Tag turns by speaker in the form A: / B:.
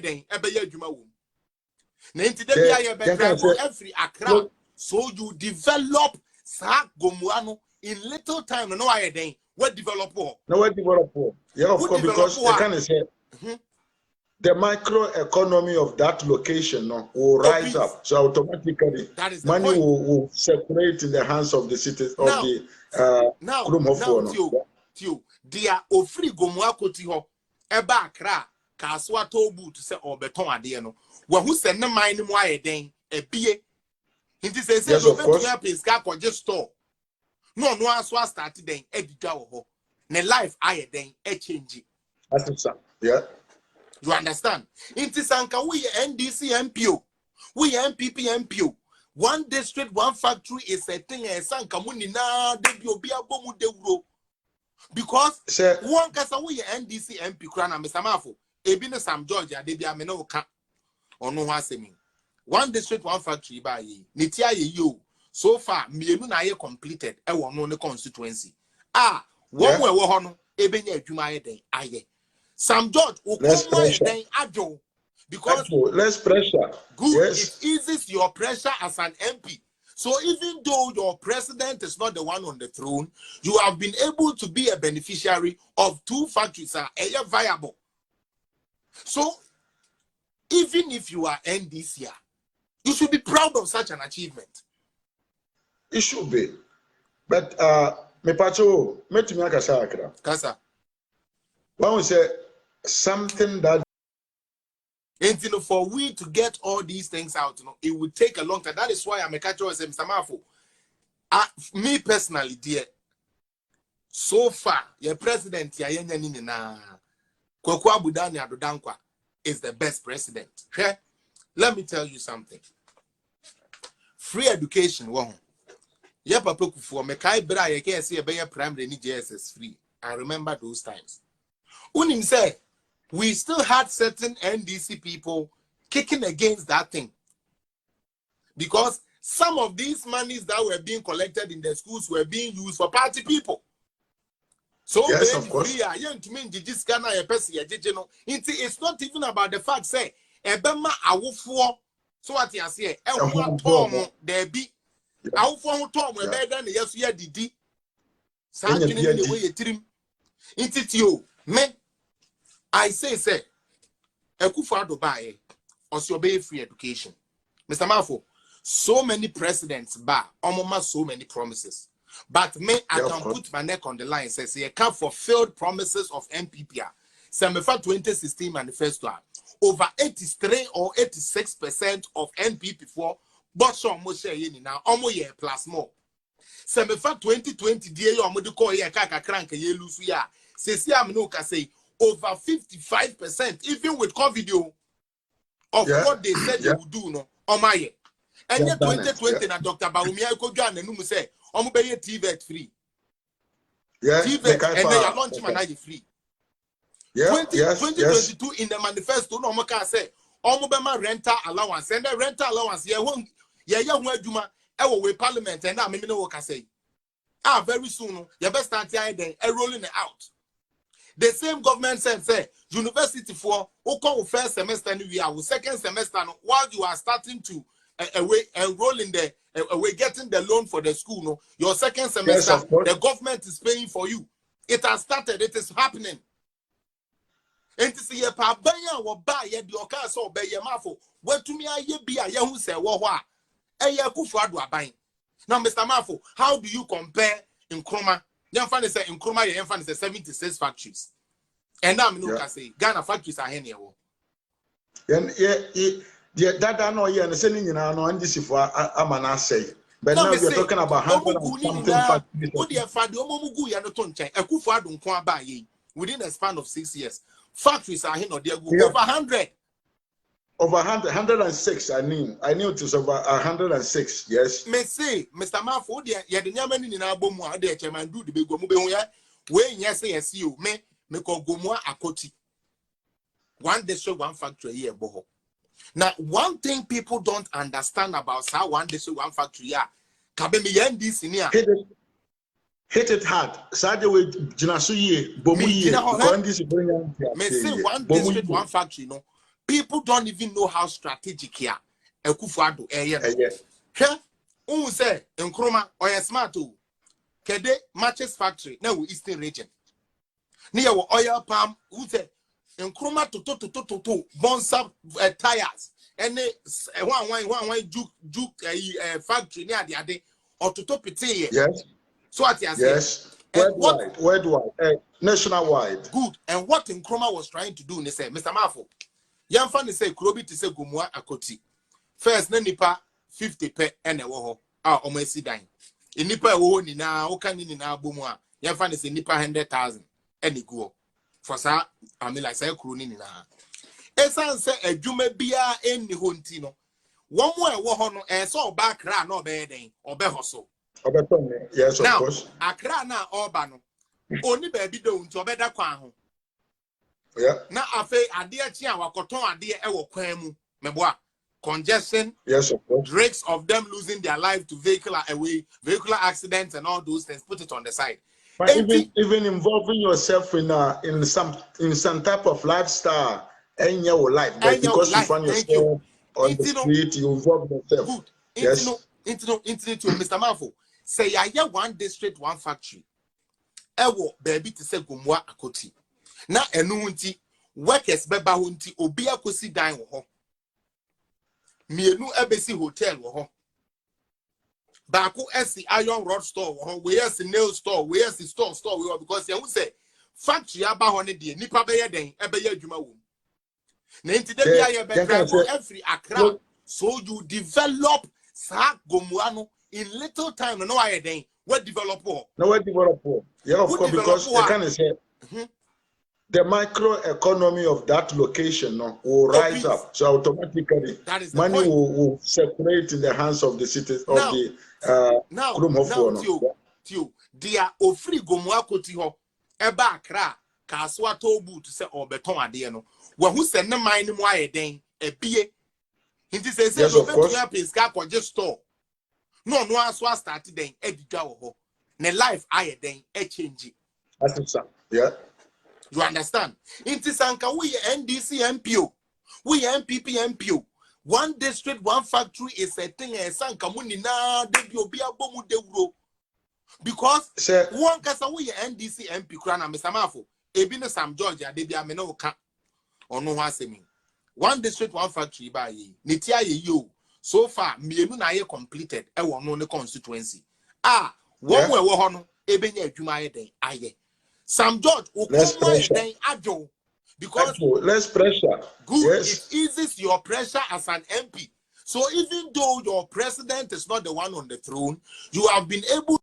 A: den ebe ya adwuma wo na enti da bia ye be drive every Accra so you develop sa gomua no in little time no why den what develop
B: yeah, of course, because they can say the microeconomy of that location will rise up, so automatically money will circulate in the hands of the cities of the
A: Tio, dia ofri gomua koti ho eba Accra kaswa tobu to say obeton ade no wa hu se ne man ni mu ayeden ebie nti say no betu ya peska ko je store no aso start den edida wo ho ne life ayeden e change
B: yeah.
A: You understand? Inti sanka we NDC MPO, we MPP MPO. One district, one factory is a thing and sanka muni na debi obi abomu deuro. Because one kasa we NDC MP krana Mr. Mafo, ebine Sam Georgia debi ameno ka ono ho asemi. One district, one factory ba ye. Nitia ye yo. So far mienu na ye completed e wo no constituency. One we wo ho no ebenya adwuma ye den aye. Sam George,
B: less pressure.
A: Addo, because
B: less pressure.
A: Good,
B: yes.
A: It eases your pressure as an MP. So even though your president is not the one on the throne, you have been able to be a beneficiary of two factories that are viable. So even if you are NDC, you should be proud of such an achievement.
B: It should be. But me pacho, me timi akasa akra.
A: Kasa.
B: When we say something that
A: and for we to get all these things out, it would take a long time. That is why I'm a catcher and Mr. Mafo. Me personally, dear, so far, your president, Kwakwa Budani Adodankwa is the best president. Okay? Let me tell you something. Free education, Papa Kufu, Mekai Bra, you can't see a better primary JSS free. I remember those times. Unim say, we still had certain NDC people kicking against that thing. Because some of these monies that were being collected in the schools were being used for party people. So
B: yes, of course.
A: It's not even about the fact, say, Ebema awufo, so what you say, there be awufo tom, we better than yes, yeah, didi. Something in the way you trim. Intitio, me. I say, Akufo-Addo buy or obey free education. Mr. Mafo, so many presidents omoma so many promises. But me, I can put my neck on the line. Says he can't fulfill promises of MPP. Semefa 2016 manifesto. Over 83 or 86% of MPP for but some more share now almost year plus more. Semefa 2020 DA omodu call ye kaka crank ye lose ya. Says I'm no can say over 55%, even with COVID of what they said they would do, no, on my year. And yet 2020, na Dr. Baumia Kojan and Numu say, Omubeye TVET free.
B: Yeah,
A: TVET, and they are launching an free. 2022 in the manifesto, no more can say, Omubema rental allowance, and the rental allowance, Juma, Ewa Parliament, and now maybe no can say. Very soon, your best start here then, rolling it out. The same government said, say, university for first semester, second semester, while you are starting to enroll in the getting the loan for the school, no, your second semester, the government is paying for you. It has started, it is happening. And to see a pabaya or buy a dioka so be your mafo, what to me I be a yahu say, wah, a Akufo-Addo buying. Now, Mr. Mafo, how do you compare in Kroma? Young fan say in Kroma, young fan say 76 factories. And now I'm not say Ghana factories are here.
B: Yeah, that I know you and sending you now on this for Amana say. But now we're talking about 100 something factories.
A: What you find Omomugu Yanotonche, Akufo-Addo Nkwa buy within a span of 6 years. Factories are here no there over 100.
B: Over 100, 106, I knew it was over 106, yes.
A: Me say, Mr. Mafo, the Yamani in Abomu, the chairman do the big Gomuya, where yes, yes, you me call Gomua Akoti. One district, one factory here, boho. Now, one thing people don't understand about how one district, one factory here, Kabemi this in here.
B: Hit it hard. Sade with Jinasuye, Bomuye,
A: me say one district, one factory, no. People don't even know how strategic here. Ekufuado who say Nkrumah or smart to Kede matches factory now Eastern region. Near oil palm who say Nkrumah to bonsa tires and one juke factory near the other or to top it.
B: Yes.
A: So what you say?
B: Yes. Worldwide, nationwide.
A: Good. And what Nkrumah was trying to do, they say, Mr. Mafo, Yamfan say Krobi to say Gumwa Akoti. First, nipa 50 pe ene woho. Omesi dine. In nipa woho ni na okani ni na bomwa. Yamfan say nipa 100,000 ene go. For sa like say kroni ni na. Esan say adwuma bia eni ho ntino. One more woho no so ba kra na obe den, obe hoso.
B: Yes, of
A: now,
B: course.
A: Accra na oba no. Oni baby do nti obeda kwan ho.
B: Yeah.
A: Na afe ade achi a wakoton ade ewo kwan mu. Meboa. Congestion,
B: yes, of course.
A: risks of them losing their life to vehicular accidents and all those things. Put it on the side.
B: But even involving yourself in some type of lifestyle in your life, but because you find yourself on the street, you involve yourself.
A: Good.
B: Yes.
A: Into Mr. Mafo. Say I hear one district, one factory. Ewo baby to say Gumwa Akoti. Na enu workers beba hunti obi akosi dan wo ho. Mienu ebesi hotel wo ho. Baako esi iron rod store wo ho, we esi nail store, we esi store we ho because you say factory aba ho ne de nipa be ye den ebe ye adwuma wo. Na enti de bia ye be drive every Accra so you develop sa Gumwa no in little time no why den what develop ho.
B: No what develop ho. Yeah, of course, because you can say the microeconomy of that location will rise up. So automatically, money will circulate in the hands of the cities of the
A: Tio, dia ofri Gumwa Koti ho eba Accra kaswa tobu to say obeton ade no. When who send the mine mu ayeden ebie. Inti say no betu ya piska ko just store. No aswa start den edida wo ho. Ne life ayeden e change.
B: That's it, sir. Yeah.
A: You understand? Inti sanka we NDC MPO. We MPP MPO. One district, one factory is a thing and sanka muni na de obi abomu de wuro. Because one kasa we NDC MP krana Mr. Mafo. Ebi ne Sam Georgia de bia me no ka. Ono ho asemi. One district, one factory ba yi. Nitia ye yo. So far, mienu na ye completed e wono ne constituency. One we wo ho no ebe nya adwuma ye den aye. Sam George,
B: less pressure.
A: Addo, because
B: less pressure.
A: Good,
B: yes.
A: It eases your pressure as an MP. So even though your president is not the one on the throne, you have been able